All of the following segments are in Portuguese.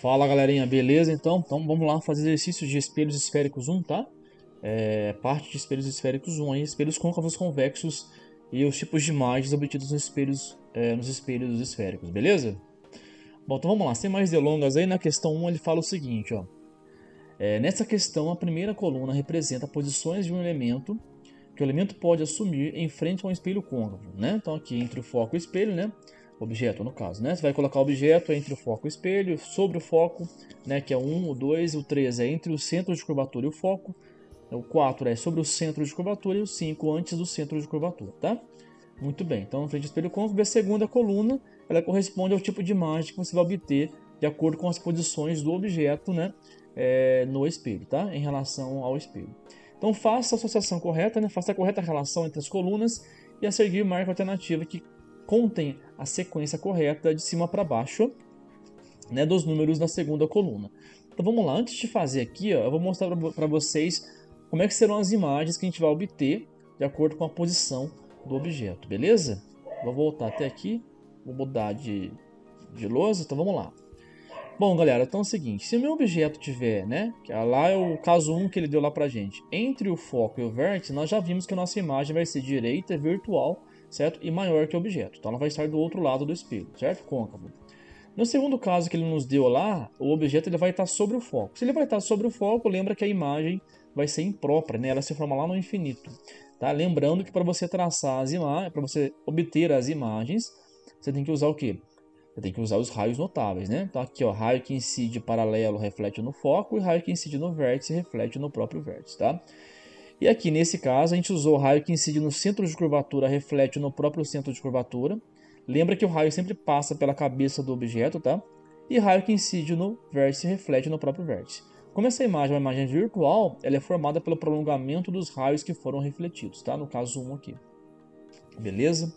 Fala galerinha, beleza? Então vamos lá fazer exercícios de espelhos esféricos 1, tá? Parte de espelhos esféricos 1 aí, espelhos côncavos convexos e os tipos de imagens obtidos nos espelhos esféricos, beleza? Bom, então vamos lá, sem mais delongas aí, na questão 1 ele fala o seguinte, ó. Nessa questão, a primeira coluna representa posições de um elemento que o elemento pode assumir em frente a um espelho côncavo, né? Então aqui entre o foco e o espelho, né? Objeto no caso, né? Você vai colocar o objeto entre o foco e o espelho, sobre o foco, né? Que é o 1, o 2, o 3 é entre o centro de curvatura e o foco, o 4 é sobre o centro de curvatura e o 5 antes do centro de curvatura, tá? Muito bem, então frente ao espelho côncavo, a segunda coluna, ela corresponde ao tipo de imagem que você vai obter de acordo com as posições do objeto, né? No espelho, tá? Em relação ao espelho. Então faça a associação correta, né? Faça a correta relação entre as colunas e a seguir marque a alternativa que contém a sequência correta de cima para baixo, né, dos números da segunda coluna. Então vamos lá, antes de fazer aqui, ó, eu vou mostrar para vocês como é que serão as imagens que a gente vai obter de acordo com a posição do objeto, beleza? Vou voltar até aqui, vou mudar de lousa, então vamos lá. Bom, galera, então é o seguinte, se o meu objeto tiver, né, que lá é o caso 1 que ele deu lá pra gente, entre o foco e o vértice, nós já vimos que a nossa imagem vai ser direita, virtual, certo? E maior que o objeto, então ela vai estar do outro lado do espelho, certo? Côncavo. No segundo caso que ele nos deu lá, o objeto ele vai estar sobre o foco. Se ele vai estar sobre o foco, lembra que a imagem vai ser imprópria, né? Ela se forma lá no infinito. Tá? Lembrando que para você traçar as imagens, para você obter as imagens, você tem que usar o quê? Você tem que usar os raios notáveis, né? Então aqui, ó, raio que incide paralelo reflete no foco e raio que incide no vértice reflete no próprio vértice, tá? E aqui nesse caso a gente usou o raio que incide no centro de curvatura reflete no próprio centro de curvatura. Lembra que o raio sempre passa pela cabeça do objeto, tá? E raio que incide no vértice reflete no próprio vértice. Como essa imagem é uma imagem virtual, ela é formada pelo prolongamento dos raios que foram refletidos, tá? No caso 1 aqui. Beleza?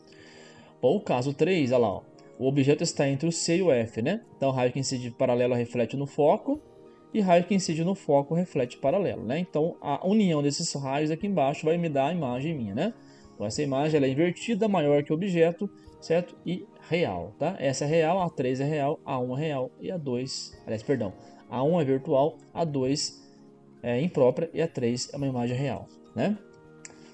Bom, o caso 3, olha lá, ó. O objeto está entre o C e o F, né? Então, o raio que incide paralelo reflete no foco e raio que incide no foco reflete paralelo, né? Então, a união desses raios aqui embaixo vai me dar a imagem minha, né? Então, essa imagem ela é invertida, maior que o objeto, certo? E real, tá? Essa é real, a 3 é real, a 1 é real e a 2, aliás, perdão, a 1 é virtual, a 2 é imprópria e a 3 é uma imagem real, né?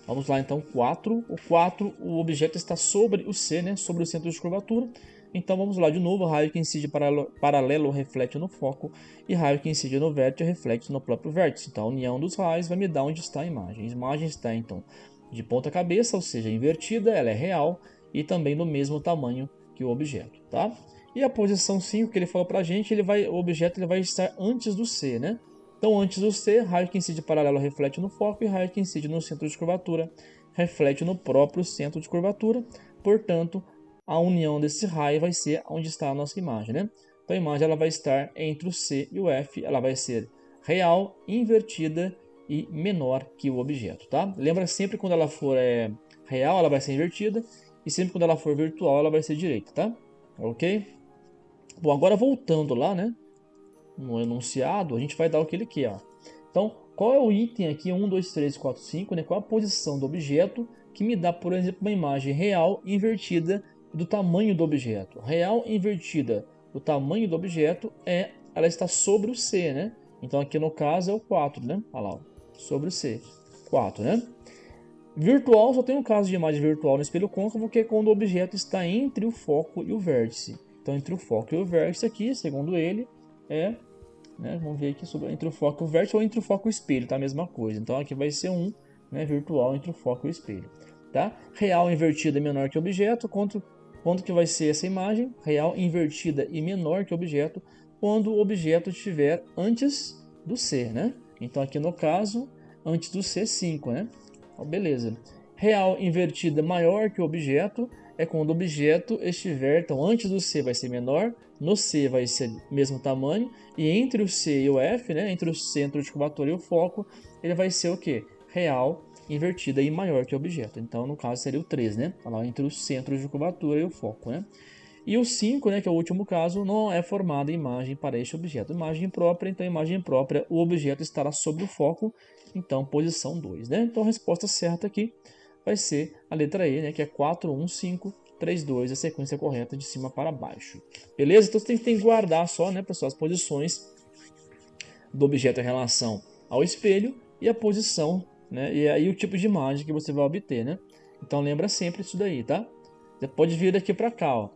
Vamos lá então, 4. O 4, o objeto está sobre o C, né? Sobre o centro de curvatura. Então vamos lá de novo, raio que incide paralelo reflete no foco e raio que incide no vértice reflete no próprio vértice. Então a união dos raios vai me dar onde está a imagem. A imagem está então de ponta cabeça, ou seja, invertida, ela é real e também do mesmo tamanho que o objeto, tá? E a posição 5 que ele falou pra gente, o objeto ele vai estar antes do C, né? Então, antes do C, raio que incide paralelo reflete no foco e raio que incide no centro de curvatura reflete no próprio centro de curvatura. Portanto, a união desse raio vai ser onde está a nossa imagem, né? Então, a imagem ela vai estar entre o C e o F, ela vai ser real, invertida e menor que o objeto, tá? Lembra sempre quando ela for real, ela vai ser invertida e sempre quando ela for virtual, ela vai ser direita, tá? Ok? Bom, agora voltando lá, né? No enunciado, a gente vai dar o que ele quer. Ó. Então, qual é o item aqui, 1, 2, 3, 4, 5, né? Qual a posição do objeto que me dá, por exemplo, uma imagem real invertida do tamanho do objeto. Real invertida do tamanho do objeto ela está sobre o C, né? Então aqui no caso é o 4, né? Olha lá, ó, sobre o C, 4, né? Virtual, só tem um caso de imagem virtual no espelho côncavo, que é quando o objeto está entre o foco e o vértice. Então, entre o foco e o vértice aqui, segundo ele, né, vamos ver aqui sobre entre o foco e o vértice ou entre o foco e o espelho, tá? A mesma coisa. Então, aqui vai ser né, virtual entre o foco e o espelho, tá? Real invertida é menor que objeto, quanto que vai ser essa imagem? Real invertida e menor que objeto, quando o objeto estiver antes do C, né? Então, aqui no caso, antes do C, 5, né? Beleza. Real invertida maior que o objeto é quando o objeto estiver, então antes do C vai ser menor, no C vai ser mesmo tamanho, e entre o C e o F, né, entre o centro de curvatura e o foco, ele vai ser o que? Real invertida e maior que o objeto. Então, no caso, seria o 3, né? Lá entre o centro de curvatura e o foco, né? E o 5, né, que é o último caso, não é formada imagem para este objeto. Imagem própria, então imagem própria, o objeto estará sobre o foco, então posição 2, né? Então a resposta certa aqui vai ser a letra E, né, que é 4, 1, 5, 3, 2, a sequência correta de cima para baixo. Beleza? Então você tem que guardar só, né, pessoal, as posições do objeto em relação ao espelho e a posição, né, e aí o tipo de imagem que você vai obter, né? Então lembra sempre isso daí, tá? Você pode vir daqui para cá, ó.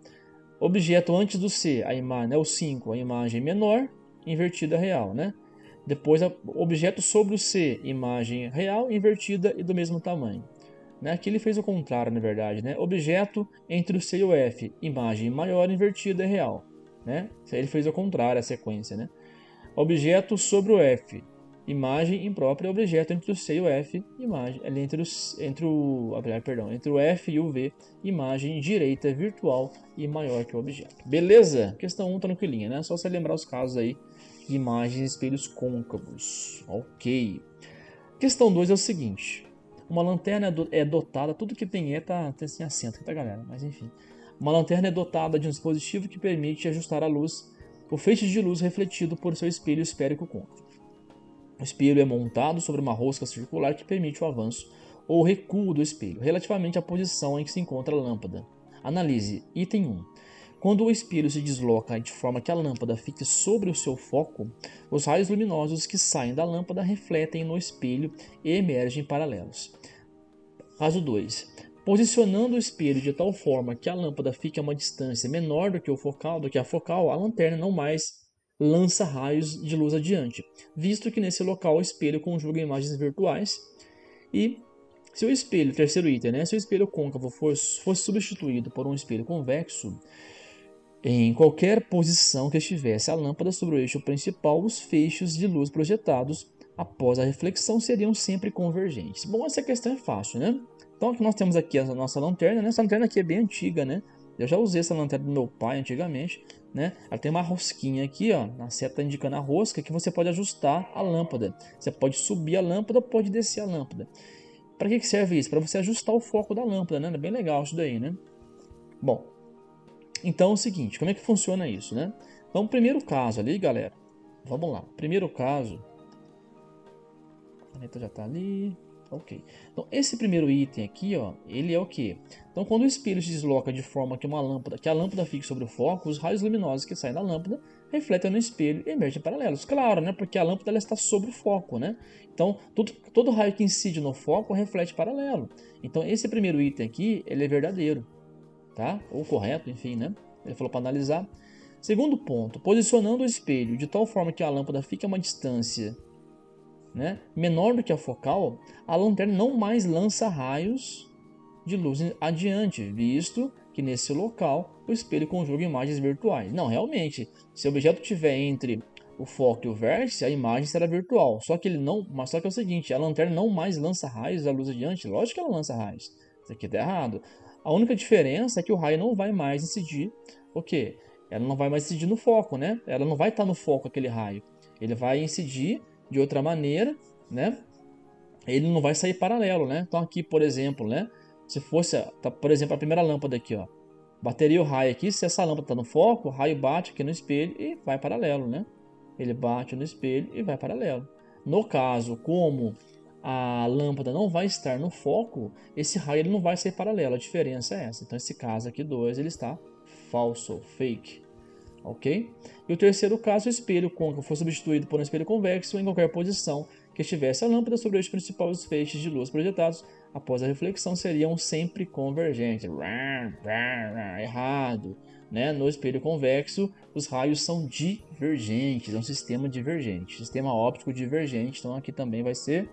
Objeto antes do C, a imagem, né, o 5, a imagem menor, invertida real, né? Depois, objeto sobre o C, imagem real, invertida e do mesmo tamanho. Né? Aqui ele fez o contrário, na verdade. Né? Objeto entre o C e o F, imagem maior, invertida e real. Né? Ele fez o contrário, a sequência. Né? Objeto sobre o F, imagem imprópria. Objeto entre o C e o F, imagem ali entre o F e o V, imagem direita virtual e maior que o objeto. Beleza? Questão 1 tranquilinha, né? Só você lembrar os casos aí de imagens e espelhos côncavos. Ok. Questão 2 é o seguinte. Uma lanterna é dotada, tudo que tem tá sem acento, tá, galera? Mas enfim. Uma lanterna é dotada de um dispositivo que permite ajustar a luz, o feixe de luz refletido por seu espelho esférico côncavo. O espelho é montado sobre uma rosca circular que permite o avanço ou recuo do espelho, relativamente à posição em que se encontra a lâmpada. Analise. Item 1. Quando o espelho se desloca de forma que a lâmpada fique sobre o seu foco, os raios luminosos que saem da lâmpada refletem no espelho e emergem paralelos. Caso 2. Posicionando o espelho de tal forma que a lâmpada fique a uma distância menor do que a focal, a lanterna não mais lança raios de luz adiante, visto que nesse local o espelho conjuga imagens virtuais. E se o espelho, terceiro item, né, se o espelho côncavo fosse substituído por um espelho convexo, em qualquer posição que estivesse a lâmpada sobre o eixo principal, os feixes de luz projetados após a reflexão seriam sempre convergentes. Bom, essa questão é fácil, né? Então aqui nós temos aqui a nossa lanterna, né? Essa lanterna aqui é bem antiga, né? Eu já usei essa lanterna do meu pai antigamente, né? Ela tem uma rosquinha aqui, ó, na seta indicando a rosca, que você pode ajustar a lâmpada. Você pode subir a lâmpada, pode descer a lâmpada. Para que serve isso? Para você ajustar o foco da lâmpada, né? É bem legal isso daí, né? Bom, então é o seguinte, como é que funciona isso, né? Então, o primeiro caso ali, galera, vamos lá. Primeiro caso, a caneta já está ali, ok. Então, esse primeiro item aqui, ó, ele é o quê? Então, quando o espelho se desloca de forma que a lâmpada fique sobre o foco, os raios luminosos que saem da lâmpada refletem no espelho e emergem paralelos. Claro, né? Porque a lâmpada ela está sobre o foco, né? Então, todo raio que incide no foco reflete paralelo. Então, esse primeiro item aqui, ele é verdadeiro. Tá? Ou correto, enfim, né? Ele falou para analisar. Segundo ponto, posicionando o espelho de tal forma que a lâmpada fique a uma distância, né, menor do que a focal, a lanterna não mais lança raios de luz adiante, visto que nesse local o espelho conjuga imagens virtuais. Não, realmente, se o objeto estiver entre o foco e o vértice, a imagem será virtual. Só que é o seguinte, a lanterna não mais lança raios da luz adiante. Lógico que ela lança raios. Isso aqui está errado. A única diferença é que o raio não vai mais incidir. O quê? Ela não vai mais incidir no foco, né? Ela não vai estar no foco aquele raio. Ele vai incidir de outra maneira, né? Ele não vai sair paralelo, né? Então aqui, por exemplo, né? Se fosse, por exemplo, a primeira lâmpada aqui, ó, bateria o raio aqui. Se essa lâmpada está no foco, o raio bate aqui no espelho e vai paralelo, né? Ele bate no espelho e vai paralelo. No caso, como a lâmpada não vai estar no foco, esse raio ele não vai ser paralelo. A diferença é essa. Então esse caso aqui 2 ele está falso, fake, ok? E o terceiro caso, o espelho côncavo foi substituído por um espelho convexo em qualquer posição que estivesse a lâmpada sobre o eixo principal, os feixes de luz projetados após a reflexão seriam sempre convergentes. Errado. Né? No espelho convexo, os raios são divergentes, é um sistema divergente, sistema óptico divergente, então aqui também vai ser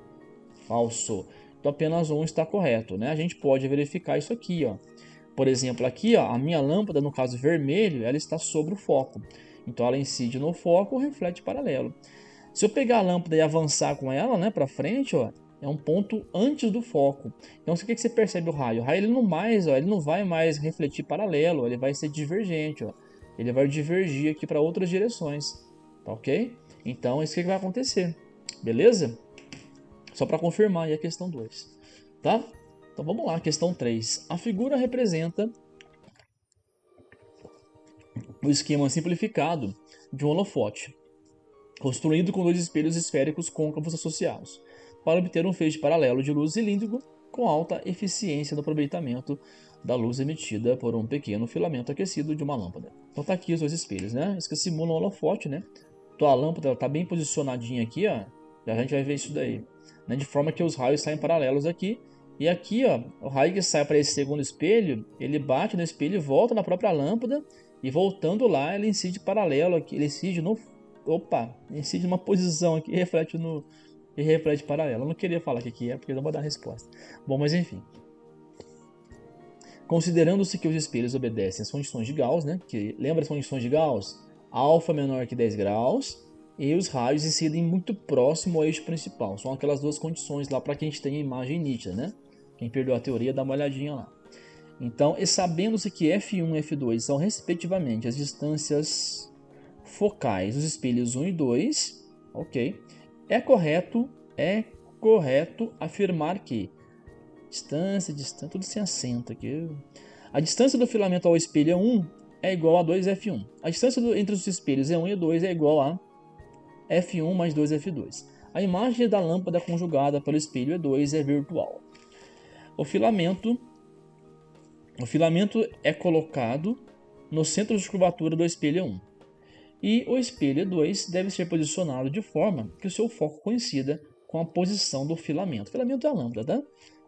falso. Então apenas um está correto, né? A gente pode verificar isso aqui, ó. Por exemplo, aqui, ó, a minha lâmpada, no caso vermelho, ela está sobre o foco. Então ela incide no foco, reflete paralelo. Se eu pegar a lâmpada e avançar com ela, né, para frente, ó, é um ponto antes do foco. Então, o que você percebe o raio? O raio ele não vai mais refletir paralelo, ele vai ser divergente, ó. Ele vai divergir aqui para outras direções, tá ok? Então, isso que vai acontecer, beleza? Só para confirmar aí a questão 2, tá? Então vamos lá, questão 3. A figura representa o esquema simplificado de um holofote, construído com dois espelhos esféricos côncavos associados, para obter um feixe paralelo de luz cilíndrico com alta eficiência no aproveitamento da luz emitida por um pequeno filamento aquecido de uma lâmpada. Então tá aqui os dois espelhos, né? Isso que simulam um holofote, né? Então a lâmpada está bem posicionadinha aqui, ó. Já a gente vai ver isso daí, né? De forma que os raios saem paralelos aqui. E aqui, ó, o raio que sai para esse segundo espelho, ele bate no espelho e volta na própria lâmpada. E voltando lá, ele incide paralelo aqui, ele incide no... Opa! Incide numa posição aqui e reflete paralelo. Eu não queria falar o que é, porque eu não vou dar a resposta. Bom, mas enfim. Considerando-se que os espelhos obedecem às condições de Gauss, né? Que lembra as condições de Gauss? Alfa menor que 10 graus e os raios incidem muito próximo ao eixo principal. São aquelas duas condições lá para que a gente tenha a imagem nítida, né? Quem perdeu a teoria, dá uma olhadinha lá. Então, e sabendo-se que F1 e F2 são respectivamente as distâncias focais dos espelhos 1 e 2, ok? É correto afirmar que distância, tudo sem acento aqui. A distância do filamento ao espelho E1 é igual a 2F1. A distância entre os espelhos E1 e E2 é igual a F1 mais 2F2. A imagem da lâmpada conjugada pelo espelho E2 é virtual. O filamento é colocado no centro de curvatura do espelho E1. E o espelho E2 deve ser posicionado de forma que o seu foco coincida com a posição do filamento. O filamento é a lâmpada, tá?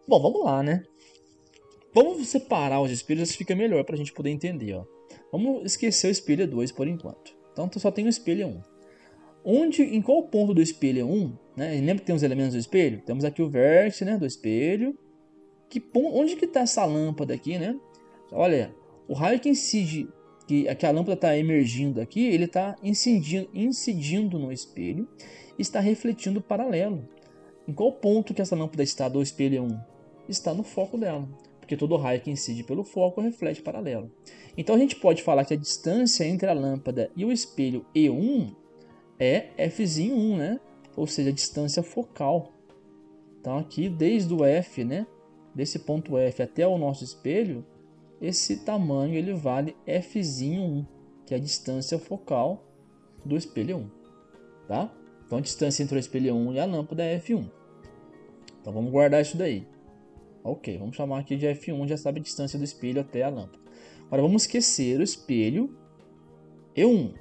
Bom, vamos lá, né? Vamos separar os espelhos, assim fica melhor para a gente poder entender, ó. Vamos esquecer o espelho E2 por enquanto. Então só tem o espelho E1. Em qual ponto do espelho E1, né? Lembra que tem os elementos do espelho? Temos aqui o vértice, né, do espelho. Onde que está essa lâmpada aqui, né? Olha, o raio que incide, que a lâmpada está emergindo aqui, ele está incidindo no espelho e está refletindo paralelo. Em qual ponto que essa lâmpada está do espelho E1? Está no foco dela, porque todo raio que incide pelo foco reflete paralelo. Então a gente pode falar que a distância entre a lâmpada e o espelho E1 é F1, né? Ou seja, a distância focal. Então aqui, desde o F, né? Desse ponto F até o nosso espelho, esse tamanho ele vale F1, que é a distância focal do espelho 1, tá? Então a distância entre o espelho 1 e a lâmpada é F1. Então vamos guardar isso daí. Ok, vamos chamar aqui de F1, já sabe a distância do espelho até a lâmpada. Agora vamos esquecer o espelho E1.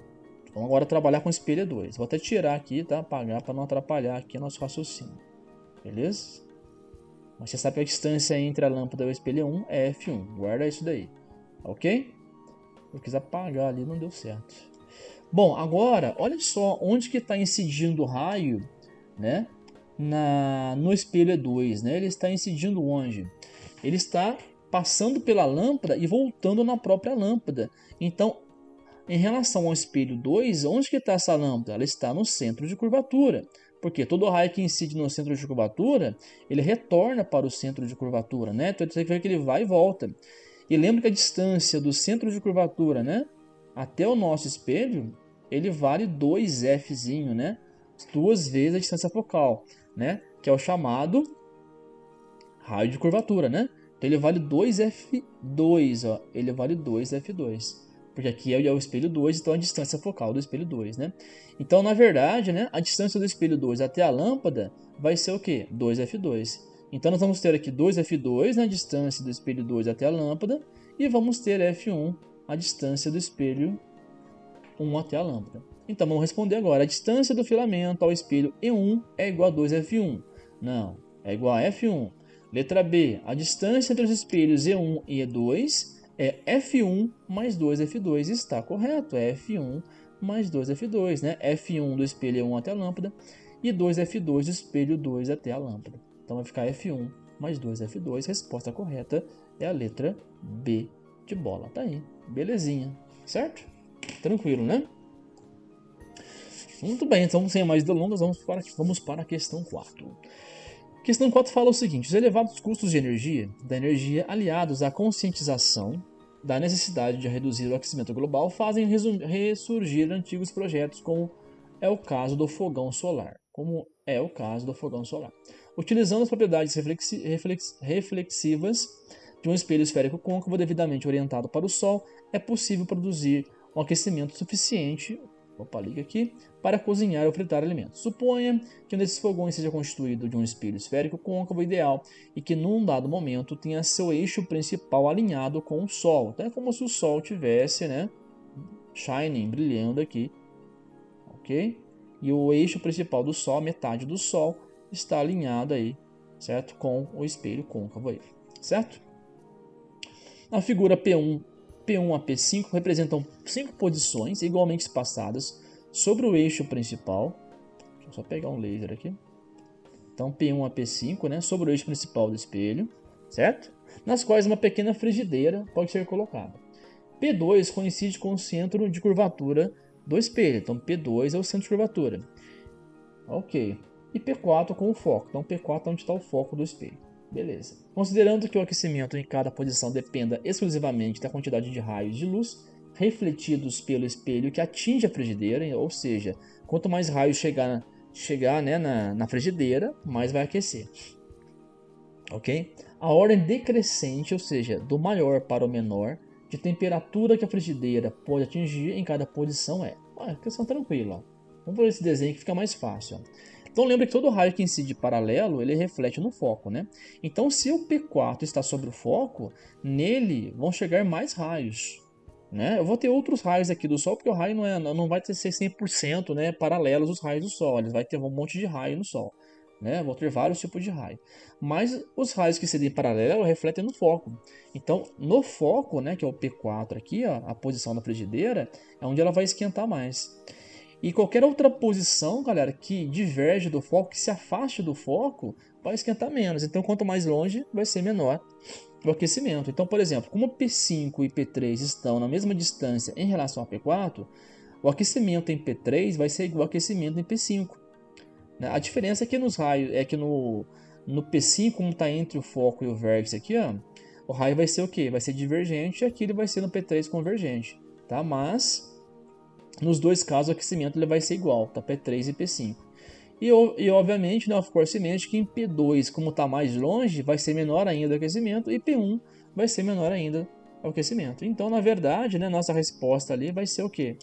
Vamos agora trabalhar com o espelho E2. Vou até tirar aqui, tá? Apagar para não atrapalhar aqui o nosso raciocínio. Beleza? Mas você sabe que a distância entre a lâmpada e o espelho E1 é F1. Guarda isso daí. Ok? Eu quis apagar ali, não deu certo. Bom, agora, olha só onde que está incidindo o raio, né? No espelho E2, né? Ele está incidindo onde? Ele está passando pela lâmpada e voltando na própria lâmpada. Então, em relação ao espelho 2, onde que está essa lâmpada? Ela está no centro de curvatura. Porque todo raio que incide no centro de curvatura, ele retorna para o centro de curvatura, né? Então você vê que ele vai e volta. E lembra que a distância do centro de curvatura, né, até o nosso espelho, ele vale 2Fzinho, né? Duas vezes a distância focal, né? Que é o chamado raio de curvatura, né? Então ele vale 2F2, ó. Ele vale 2F2. Porque aqui é o espelho 2, então a distância focal do espelho 2, né? Então, na verdade, né, a distância do espelho 2 até a lâmpada vai ser o quê? 2F2. Então nós vamos ter aqui 2F2, né, a distância do espelho 2 até a lâmpada, e vamos ter F1, a distância do espelho 1 até a lâmpada. Então vamos responder agora. A distância do filamento ao espelho E1 é igual a 2F1. Não, é igual a F1. Letra B. A distância entre os espelhos E1 e E2 é F1 mais 2F2. Está correto, é F1 mais 2F2, né? F1 do espelho E1 até a lâmpada e 2F2 do espelho 2 até a lâmpada. Então vai ficar F1 mais 2F2. Resposta correta é a letra B de bola. Tá aí, belezinha, certo? Tranquilo, né? Muito bem, então sem mais delongas, vamos para a questão 4. A questão 4 fala o seguinte: os elevados custos da energia aliados à conscientização da necessidade de reduzir o aquecimento global fazem ressurgir antigos projetos, como é o caso do fogão solar. Utilizando as propriedades reflexivas de um espelho esférico côncavo devidamente orientado para o Sol, é possível produzir um aquecimento suficiente, opa, liga aqui, para cozinhar ou fritar alimentos. Suponha que um desses fogões seja constituído de um espelho esférico côncavo ideal e que num dado momento tenha seu eixo principal alinhado com o Sol. Então é como se o Sol tivesse, né, shining, brilhando aqui, ok? E o eixo principal do Sol, metade do Sol, está alinhado aí, certo? Com o espelho côncavo aí, certo? Na figura P1 a P5 representam 5 posições igualmente espaçadas sobre o eixo principal. Deixa eu só pegar um laser aqui. Então P1 a P5, né, sobre o eixo principal do espelho, certo? Nas quais uma pequena frigideira pode ser colocada. P2 coincide com o centro de curvatura do espelho, então P2 é o centro de curvatura. Ok. E P4 com o foco, então P4 é onde está o foco do espelho. Beleza. Considerando que o aquecimento em cada posição dependa exclusivamente da quantidade de raios de luz refletidos pelo espelho que atinge a frigideira, ou seja, quanto mais raios chegar né, na frigideira, mais vai aquecer. Ok? A ordem decrescente, ou seja, do maior para o menor, de temperatura que a frigideira pode atingir em cada posição é. Questão tranquila. Vamos ver esse desenho que fica mais fácil. Então lembra que todo raio que incide paralelo, ele reflete no foco, né? Então se o P4 está sobre o foco, nele vão chegar mais raios, né? Eu vou ter outros raios aqui do Sol, porque o raio não vai ter 100%, né, paralelos os raios do Sol, ele vai ter um monte de raio no Sol, né? Vou ter vários tipos de raio. Mas os raios que incidem paralelo refletem no foco. Então no foco, né, que é o P4 aqui, ó, a posição da frigideira, é onde ela vai esquentar mais. E qualquer outra posição, galera, que diverge do foco, que se afaste do foco, vai esquentar menos. Então, quanto mais longe, vai ser menor o aquecimento. Então, por exemplo, como P5 e P3 estão na mesma distância em relação a P4, o aquecimento em P3 vai ser igual ao aquecimento em P5. A diferença é que nos raios, é que no P5, como está entre o foco e o vértice aqui, ó, o raio vai ser o quê? Vai ser divergente e aqui ele vai ser no P3 convergente, tá? Mas nos dois casos o aquecimento ele vai ser igual, tá? P3 e P5. E obviamente, né, of course, que em P2, como está mais longe, vai ser menor ainda o aquecimento, e P1 vai ser menor ainda o aquecimento. Então, na verdade, né, nossa resposta ali vai ser o quê?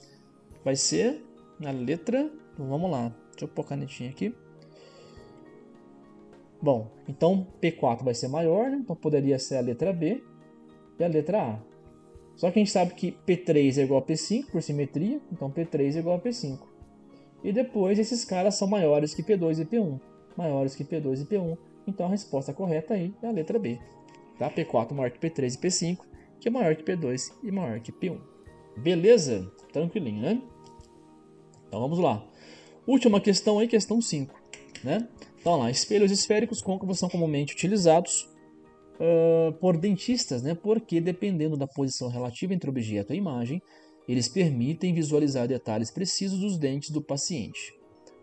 Vai ser na letra... Vamos lá, deixa eu pôr a canetinha aqui. Bom, então P4 vai ser maior, né? Então poderia ser a letra B e a letra A. Só que a gente sabe que P3 é igual a P5 por simetria, então P3 é igual a P5. E depois esses caras são maiores que P2 e P1. Maiores que P2 e P1. Então a resposta correta aí é a letra B. Tá? P4 maior que P3 e P5, que é maior que P2 e maior que P1. Beleza? Tranquilinho, né? Então vamos lá. Última questão aí, questão 5. Né? Então lá, espelhos esféricos côncavos são comumente utilizados por dentistas, né? Porque dependendo da posição relativa entre o objeto e a imagem, eles permitem visualizar detalhes precisos dos dentes do paciente.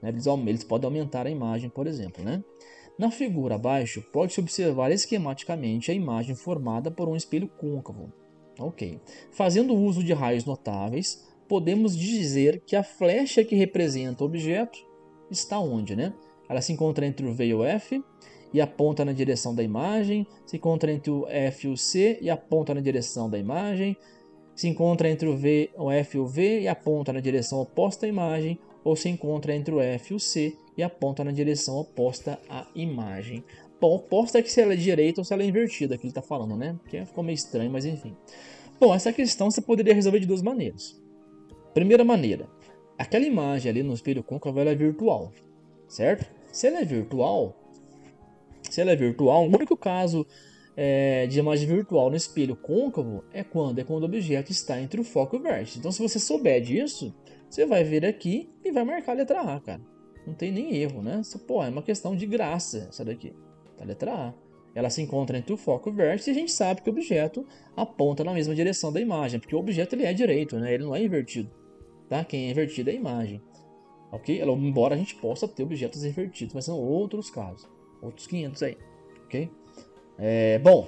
Né? Eles podem aumentar a imagem, por exemplo. Né? Na figura abaixo, pode-se observar esquematicamente a imagem formada por um espelho côncavo. Ok. Fazendo uso de raios notáveis, podemos dizer que a flecha que representa o objeto está onde? Né? Ela se encontra entre o V e o F e aponta na direção da imagem, se encontra entre o F e o C e aponta na direção da imagem, se encontra entre o F e o V e aponta na direção oposta à imagem, ou se encontra entre o F e o C e aponta na direção oposta à imagem. Bom, oposta é que se ela é direita ou se ela é invertida, que ele está falando, né? Que ficou meio estranho, mas enfim. Bom, essa questão você poderia resolver de duas maneiras. Primeira maneira, aquela imagem ali no espelho côncavo ela é virtual, certo? Se ela é virtual, o único caso de imagem virtual no espelho côncavo é quando o objeto está entre o foco e o vértice. Então, se você souber disso, você vai vir aqui e vai marcar a letra A, cara. Não tem nem erro, né? Pô, é uma questão de graça essa daqui. A letra A. Ela se encontra entre o foco e o vértice e a gente sabe que o objeto aponta na mesma direção da imagem, porque o objeto ele é direito, né? Ele não é invertido. Tá? Quem é invertido é a imagem. Ok? Embora a gente possa ter objetos invertidos, mas são outros casos. Outros 500 aí. Ok? Bom,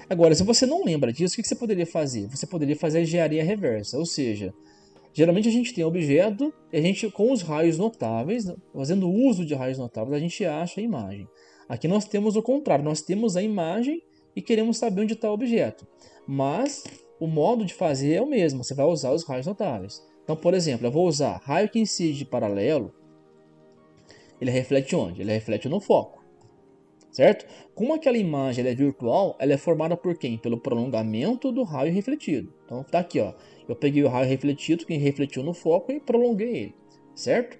agora, se você não lembra disso, o que você poderia fazer? Você poderia fazer a engenharia reversa, ou seja, geralmente a gente tem um objeto e a gente, com os raios notáveis, fazendo uso de raios notáveis, a gente acha a imagem. Aqui nós temos o contrário, nós temos a imagem e queremos saber onde está o objeto. Mas o modo de fazer é o mesmo, você vai usar os raios notáveis. Então, por exemplo, eu vou usar raio que incide paralelo, ele reflete onde? Ele reflete no foco, certo? Como aquela imagem ela é virtual, ela é formada por quem? Pelo prolongamento do raio refletido. Então tá aqui, ó. Eu peguei o raio refletido, que refletiu no foco, e prolonguei ele, certo?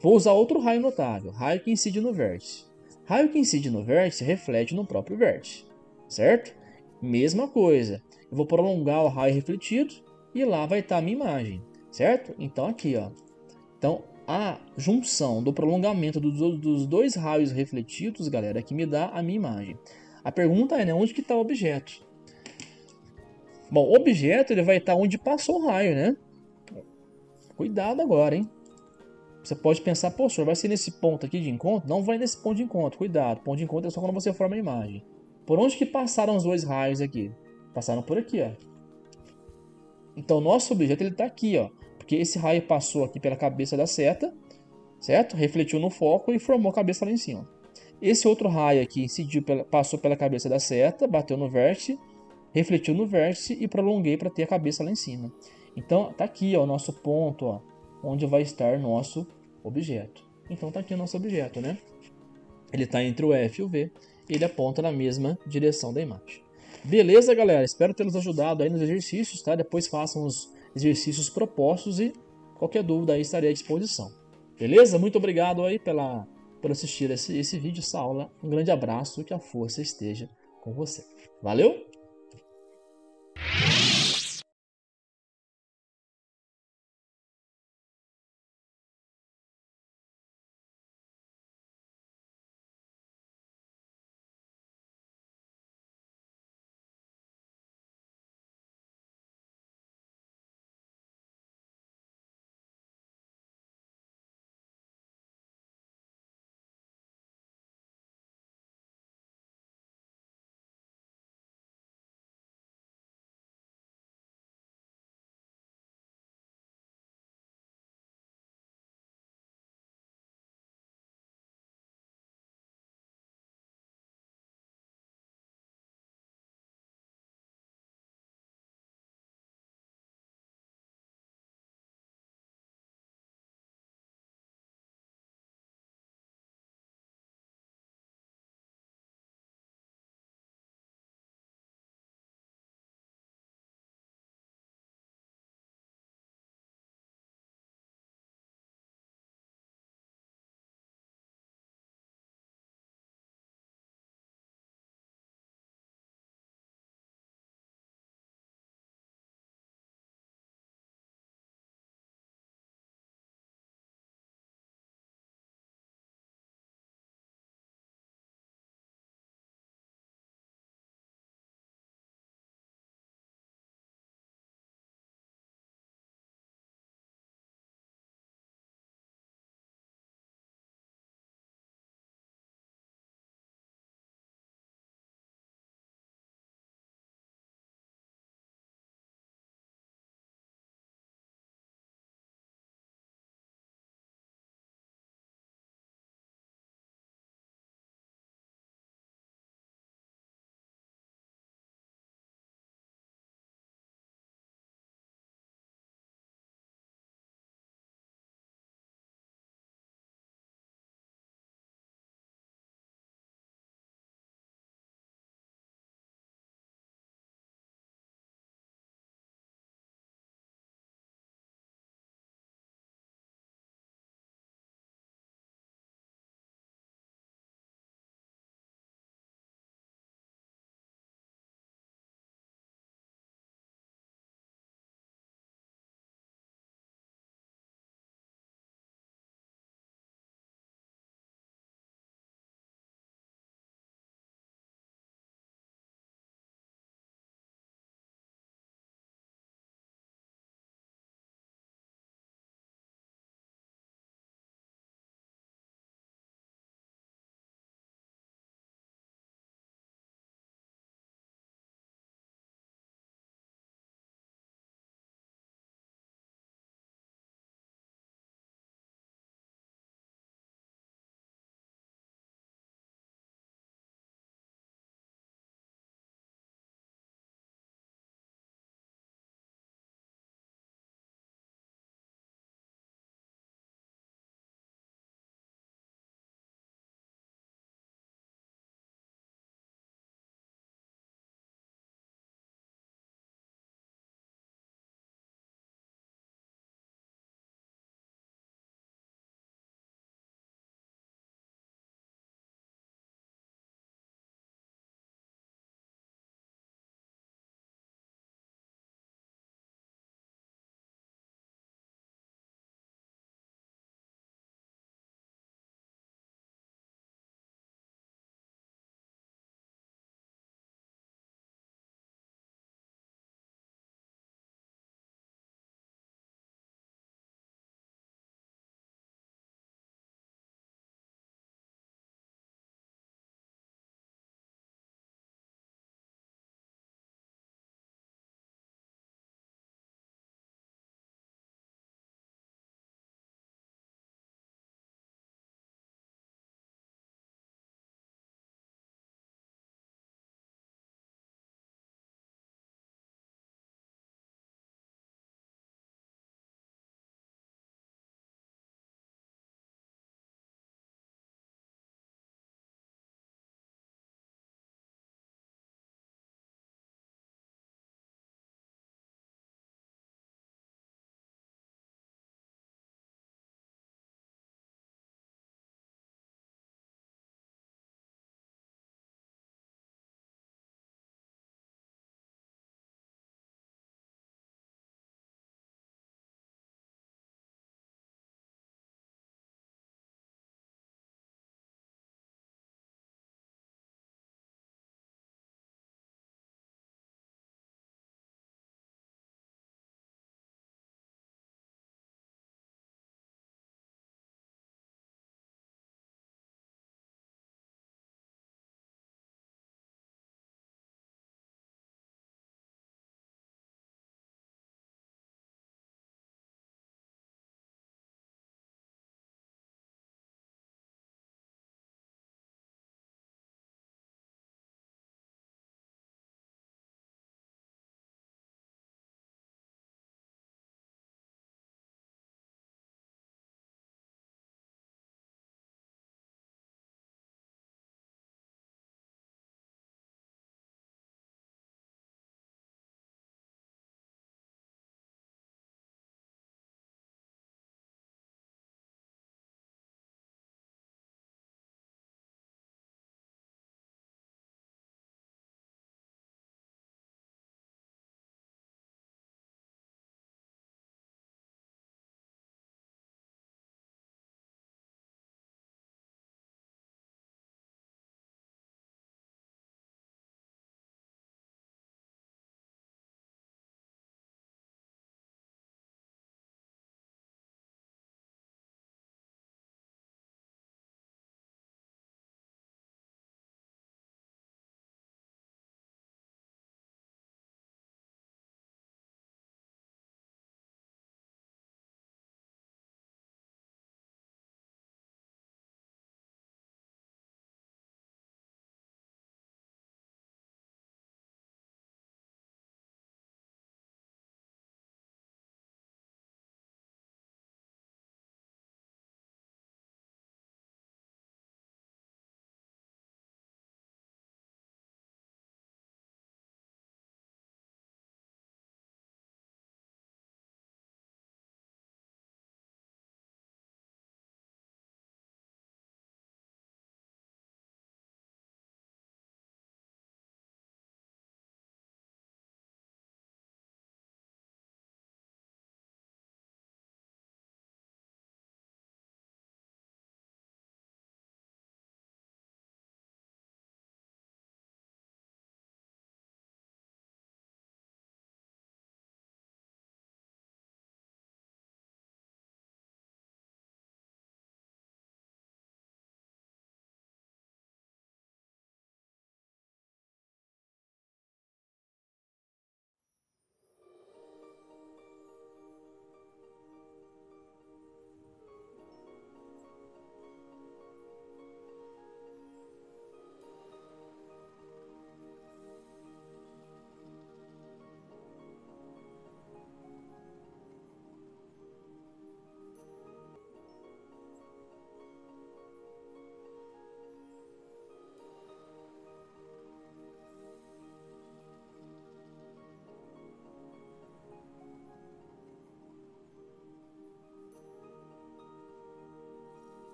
Vou usar outro raio notável, raio que incide no vértice. Raio que incide no vértice reflete no próprio vértice, certo? Mesma coisa. Eu vou prolongar o raio refletido e lá vai estar a minha imagem, certo? Então aqui, ó. Então a junção do prolongamento dos dois raios refletidos, galera, é que me dá a minha imagem. A pergunta é, né, onde que está o objeto? Bom, o objeto ele vai estar onde passou o raio, né? Cuidado agora, hein? Você pode pensar, pô, senhor, vai ser nesse ponto aqui de encontro? Não vai nesse ponto de encontro, cuidado. Ponto de encontro é só quando você forma a imagem. Por onde que passaram os dois raios aqui? Passaram por aqui, ó. Então o nosso objeto ele está aqui, ó. Porque esse raio passou aqui pela cabeça da seta, certo? Refletiu no foco e formou a cabeça lá em cima. Esse outro raio aqui incidiu passou pela cabeça da seta, bateu no vértice, refletiu no vértice e prolonguei para ter a cabeça lá em cima. Então tá aqui, ó, o nosso ponto, ó, onde vai estar nosso objeto. Então tá aqui o nosso objeto, né? Ele está entre o F e o V, e ele aponta na mesma direção da imagem. Beleza, galera? Espero tê-los ajudado aí nos exercícios, tá? Depois façam os exercícios propostos e qualquer dúvida aí estarei à disposição. Beleza? Muito obrigado aí por assistir esse vídeo, essa aula. Um grande abraço e que a força esteja com você. Valeu?